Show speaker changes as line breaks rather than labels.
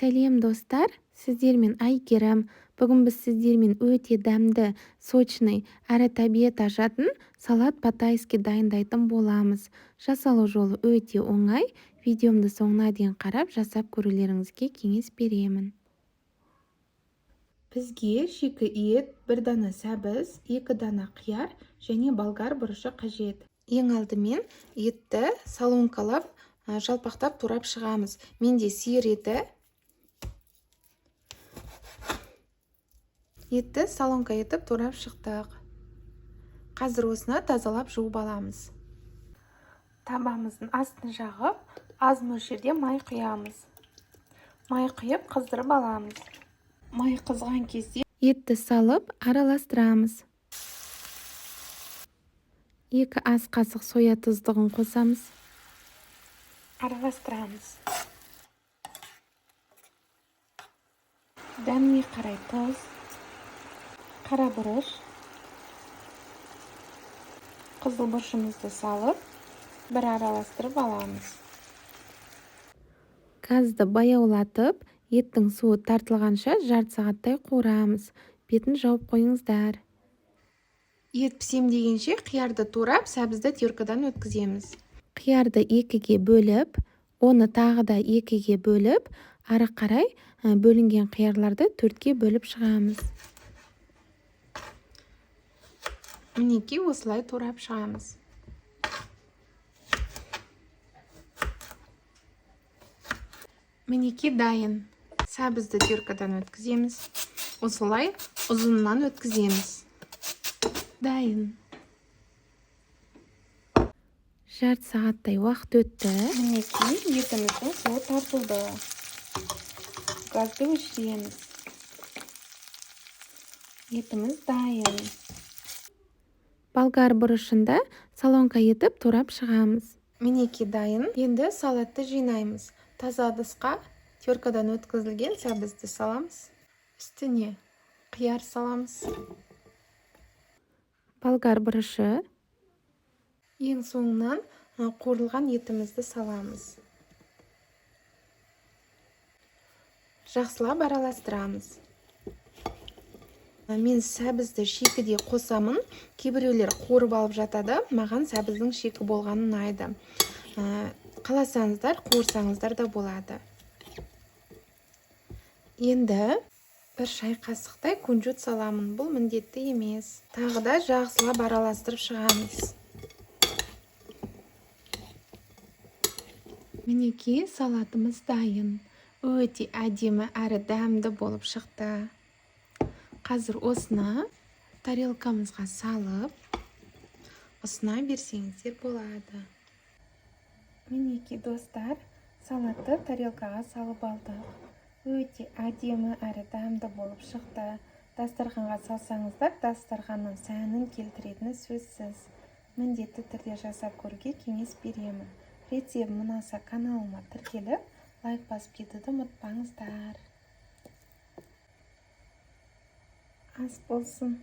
Сәлем достар, сіздермен Айгерім. Бүгін біз сіздермен өте дәмді, сочный, әрі табиғат ашатын салат по-тайски дайындайтын боламыз. Жасалу жолы өте оңай. Видеомды соңына дейін қарап жасап көрулеріңізге кеңес беремін. Бізге шикі ет, 1 дана сәбіз, 2 дана қияр және болгар бұрышы қажет. Ең алдымен етті соломкалап, жалпақтап турап шығамыз. Менде сиыр еті. Етті солонка етіп турап шықтық. Қазір осыны тазалап жуып аламыз. Табамыздың астын жағып, аз мөлшерде май құямыз. Май құйып қыздырып аламыз. Май қызған кезде етті салып араластырамыз. 2 ас қасық соя тұздығын қосамыз. Араластырамыз. Дәміне қарай тұз, қара бұрыш, қызыл бұрышымызды салып, бір араластырып аламыз. Газды баяулатып, еттің суы тартылғанша жарты сағаттай қуырамыз. Бетін жауып қойыңыздар. Ет пісем дегенше қиярды турап, сәбізді теркадан өткіземіз. Қиярды 2-ге бөліп, оны тағы да 2-ге бөліп, ары қарай бөлінген қиярларды 4-ге бөліп шығамыз. Мінекей осылай турап шығамыз. Мінекей дайын. Сәбізді теркадан өткіземіз. Осылай ұзынынан өткіземіз. Дайын. Жарты сағаттай уақыт өтті. Мінекей етіміздің суы тартылды. Газды өшіреміз. Етіміз дайын. Болгар бұрышында солонка етіп турап шығамыз. Мінекей дайын. Енді салатты жинаймыз. Таза ыдысқа теркадан өткізілген сәбізді саламыз. Үстіне қияр саламыз. Болгар бұрышы. Ең соңынан қуырылған етімізді саламыз. Жақсылап араластырамыз. Мен сәбізді шикіде қосамын. Кейбіреулер қуырып алып жатады. Маған сәбіздің шикі болғаны ұнайды. Қаласаңыздар, қуырсаңыздар да болады. Енді 1 шай қасықтай күнжіт саламын. Бұл міндетті емес. Тағы да жақсылап араластырып шығамыз. Мінекей салатымыз дайын. Өте әдемі әрі дәмді болып шықты. Қазір осыны тарелкамызға салып, осына берсеңіздер болады. Мінекей достар, салатты тарелкаға салып алдық. Өте әдемі әрі дәмді болып шықты. Дастарханға салсаңыздар, дастарханның сәнін келтіретіні сөзсіз. Міндетті түрде жасап көруге кеңес беремін. Рецептім ұнаса каналыма тіркеліп, лайк басып кетуді ұмытпаңыздар. Ас болсын.